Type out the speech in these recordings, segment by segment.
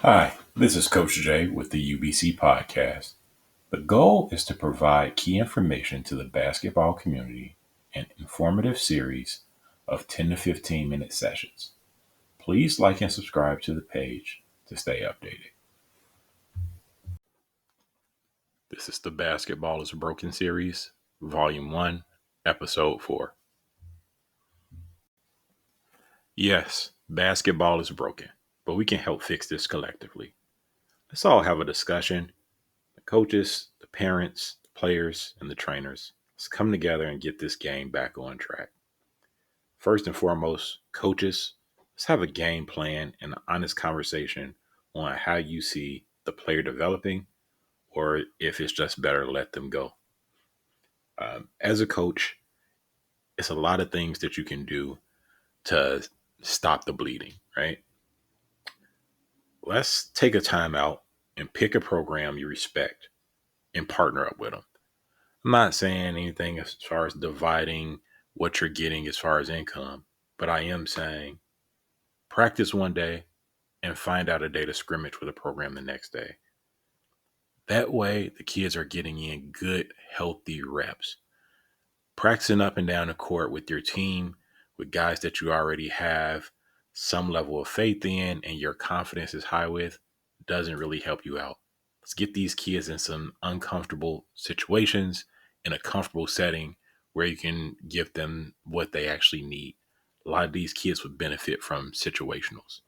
Hi, this is Coach Jay with the UBC podcast. The goal is to provide key information to the basketball community in informative series of 10 to 15-minute sessions. Please like and subscribe to the page to stay updated. This is the Basketball is Broken series, Volume 1, Episode 4. Yes, basketball is broken, but we can help fix this collectively. Let's all have a discussion. The coaches, the parents, the players, and the trainers. Let's come together and get this game back on track. First and foremost, coaches, let's have a game plan and an honest conversation on how you see the player developing or if it's just better to let them go. As a coach, it's a lot of things that you can do to stop the bleeding, right? Let's take a time out and pick a program you respect and partner up with them. I'm not saying anything as far as dividing what you're getting as far as income, but I am saying practice one day and find out a day to scrimmage with a program the next day. That way, the kids are getting in good, healthy reps. Practicing up and down the court with your team, with guys that you already have some level of faith in and your confidence is high with, doesn't really help you out. Let's get these kids in some uncomfortable situations in a comfortable setting where you can give them what they actually need. A lot of these kids would benefit from situationals.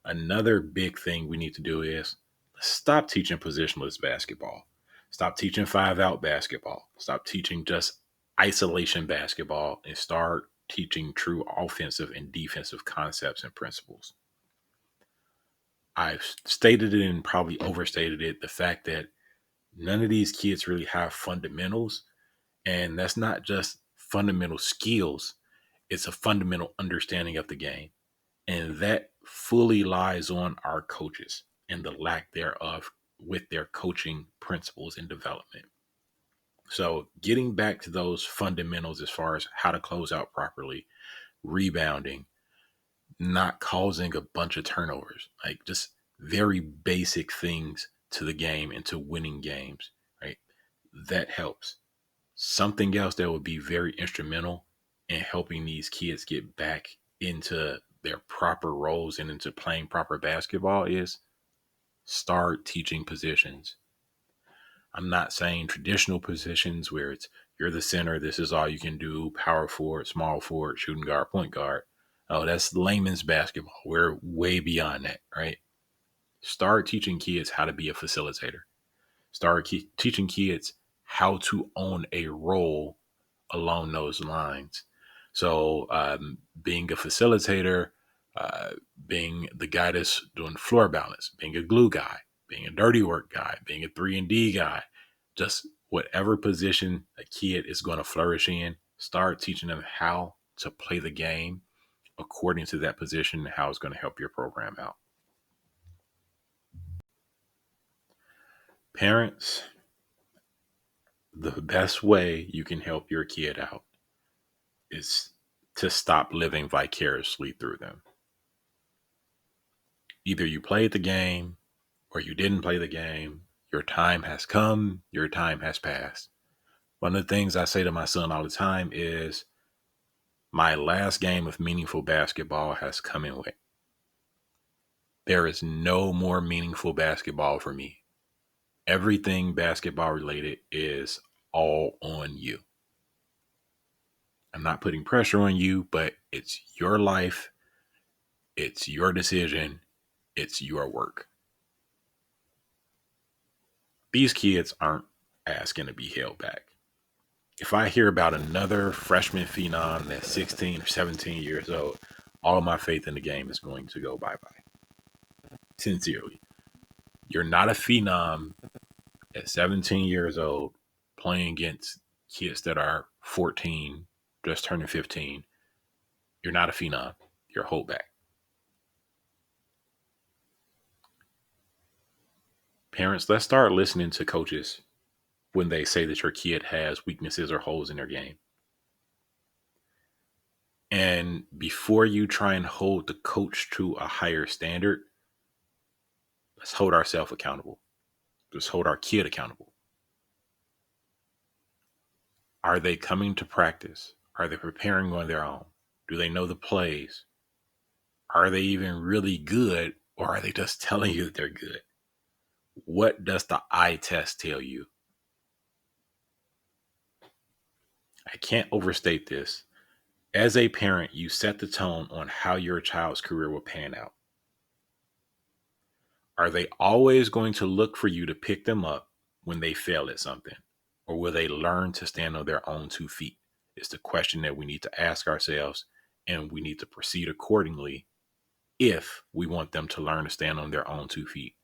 Another big thing we need to do is stop teaching positionless basketball. Stop teaching 5-out basketball. Stop teaching just isolation basketball and start teaching true offensive and defensive concepts and principles. I've stated it and probably overstated it, the fact that none of these kids really have fundamentals, and that's not just fundamental skills, it's a fundamental understanding of the game. And that fully lies on our coaches and the lack thereof with their coaching principles and development. So getting back to those fundamentals as far as how to close out properly, rebounding, not causing a bunch of turnovers, like just very basic things to the game and to winning games, right? That helps. Something else that would be very instrumental in helping these kids get back into their proper roles and into playing proper basketball is start teaching positions. I'm not saying traditional positions where it's you're the center, this is all you can do, power forward, small forward, shooting guard, point guard. Oh, that's layman's basketball. We're way beyond that, right? Start teaching kids how to be a facilitator. Start teaching kids how to own a role along those lines. So being a facilitator, being the guy that's doing floor balance, being a glue guy, being a dirty work guy, being a 3-and-D guy, just whatever position a kid is going to flourish in, start teaching them how to play the game according to that position and how it's going to help your program out. Parents, the best way you can help your kid out is to stop living vicariously through them. Either you played the game or you didn't play the game. Your time has come, your time has passed. One of the things I say to my son all the time is, my last game of meaningful basketball has come and went. There is no more meaningful basketball for me. Everything basketball related is all on you. I'm not putting pressure on you, but it's your life. It's your decision. It's your work. These kids aren't asking to be held back. If I hear about another freshman phenom that's 16 or 17 years old, all of my faith in the game is going to go bye-bye. Sincerely. You're not a phenom at 17 years old playing against kids that are 14, just turning 15. You're not a phenom. You're a holdback. Parents, let's start listening to coaches when they say that your kid has weaknesses or holes in their game. And before you try and hold the coach to a higher standard, Let's hold ourselves accountable. Let's hold our kid accountable. Are they coming to practice? Are they preparing on their own? Do they know the plays? Are they even really good, or are they just telling you that they're good? What does the eye test tell you? I can't overstate this. As a parent, you set the tone on how your child's career will pan out. Are they always going to look for you to pick them up when they fail at something? Or will they learn to stand on their own 2 feet? It's the question that we need to ask ourselves, and we need to proceed accordingly if we want them to learn to stand on their own 2 feet,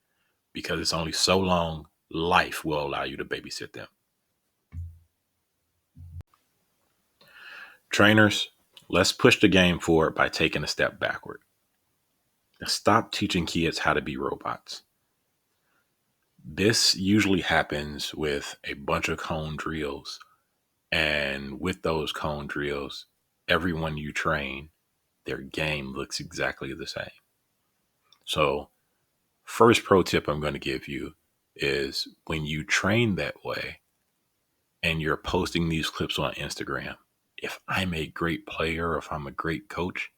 because it's only so long life will allow you to babysit them. Trainers, let's push the game forward by taking a step backward. Now, stop teaching kids how to be robots. This usually happens with a bunch of cone drills. And with those cone drills, everyone you train, their game looks exactly the same. So, first pro tip I'm going to give you is when you train that way and you're posting these clips on Instagram, if I'm a great player, or if I'm a great coach,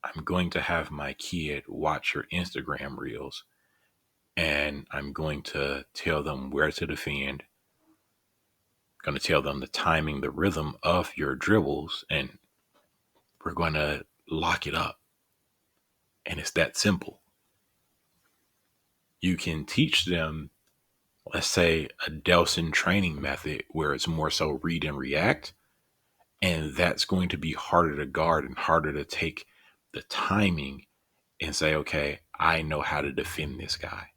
I'm going to have my kid watch your Instagram reels, and I'm going to tell them where to defend, going to tell them the timing, the rhythm of your dribbles, and we're going to lock it up. And it's that simple. You can teach them, let's say, a Delson training method where it's more so read and react. And that's going to be harder to guard and harder to take the timing and say, okay, I know how to defend this guy.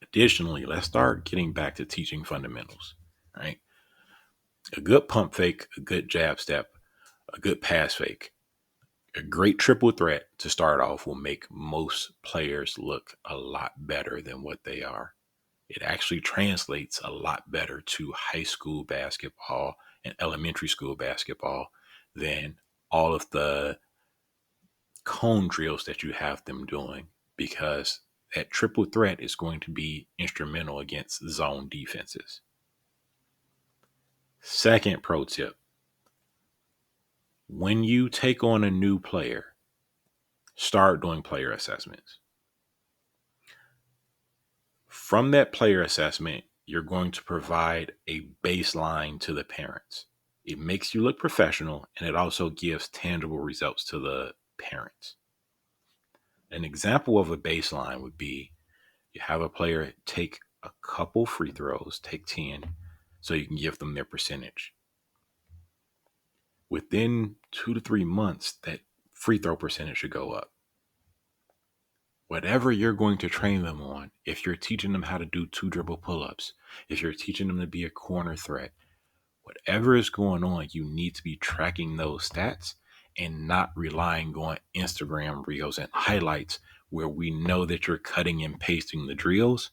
Additionally, let's start getting back to teaching fundamentals, right? A good pump fake, a good jab step, a good pass fake, a great triple threat to start off will make most players look a lot better than what they are. It actually translates a lot better to high school basketball and elementary school basketball than all of the cone drills that you have them doing, because that triple threat is going to be instrumental against zone defenses. Second pro tip: when you take on a new player, start doing player assessments. From that player assessment, you're going to provide a baseline to the parents. It makes you look professional, and it also gives tangible results to the parents. An example of a baseline would be you have a player take a couple free throws, take 10, so you can give them their percentage. Within 2 to 3 months, that free throw percentage should go up. Whatever you're going to train them on, if you're teaching them how to do 2 dribble pull-ups, if you're teaching them to be a corner threat, whatever is going on, you need to be tracking those stats and not relying on Instagram reels and highlights where we know that you're cutting and pasting the drills,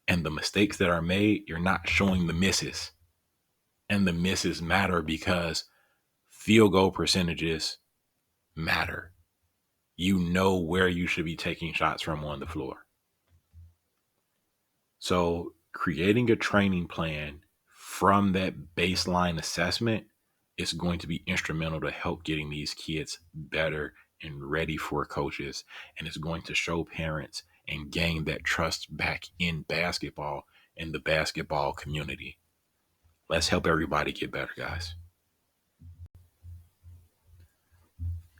and the mistakes that are made, you're not showing the misses. And the misses matter because field goal percentages matter. You know where you should be taking shots from on the floor. So creating a training plan from that baseline assessment is going to be instrumental to help getting these kids better and ready for coaches. And it's going to show parents and gain that trust back in basketball and the basketball community. Let's help everybody get better, guys.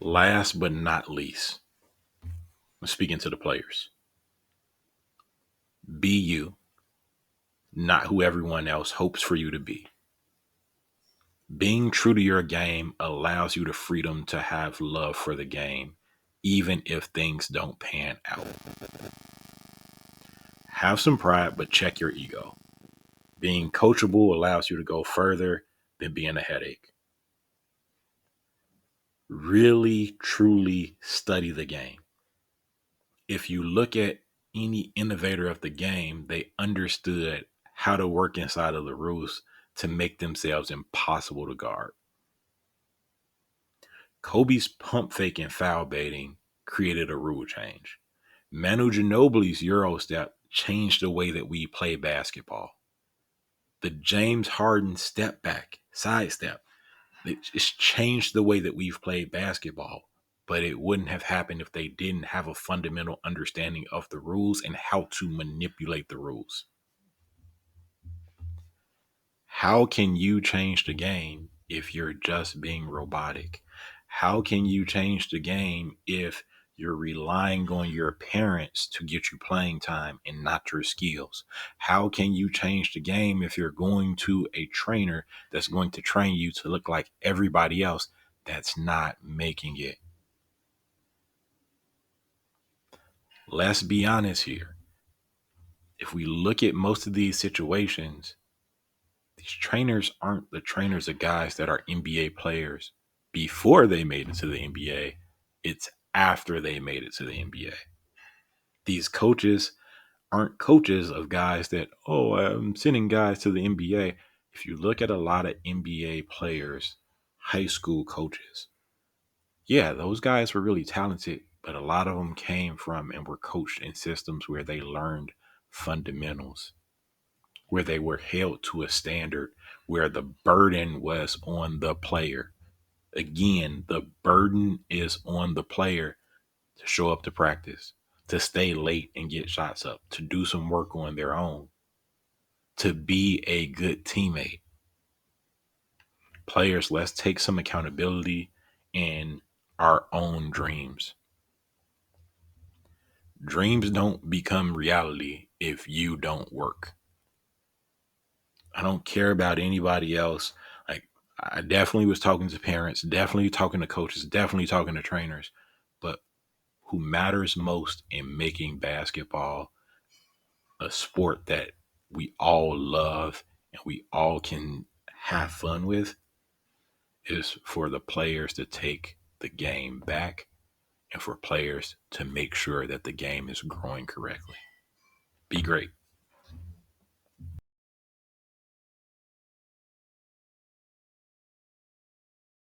Last but not least, I'm speaking to the players. Be you, not who everyone else hopes for you to be. Being true to your game allows you the freedom to have love for the game, even if things don't pan out. Have some pride, but check your ego. Being coachable allows you to go further than being a headache. Really, truly study the game. If you look at any innovator of the game, they understood how to work inside of the rules to make themselves impossible to guard. Kobe's pump fake and foul baiting created a rule change. Manu Ginobili's Euro step changed the way that we play basketball. The James Harden step back, sidestep, it's changed the way that we've played basketball. But it wouldn't have happened if they didn't have a fundamental understanding of the rules and how to manipulate the rules. How can you change the game if you're just being robotic? How can you change the game if you're relying on your parents to get you playing time and not your skills? How can you change the game if you're going to a trainer that's going to train you to look like everybody else that's not making it? Let's be honest here. If we look at most of these situations, these trainers aren't the trainers of guys that are NBA players before they made it to the NBA. It's after they made it to the NBA. These coaches aren't coaches of guys that, oh, I'm sending guys to the NBA. If you look at a lot of NBA players, high school coaches, yeah, those guys were really talented, but a lot of them came from and were coached in systems where they learned fundamentals, where they were held to a standard, where the burden was on the player. Again, the burden is on the player to show up to practice, to stay late and get shots up, to do some work on their own, to be a good teammate. Players, let's take some accountability in our own dreams. Dreams don't become reality if you don't work. I don't care about anybody else. Like, I definitely was talking to parents, definitely talking to coaches, definitely talking to trainers, but who matters most in making basketball a sport that we all love and we all can have fun with is for the players to take the game back and for players to make sure that the game is growing correctly. Be great.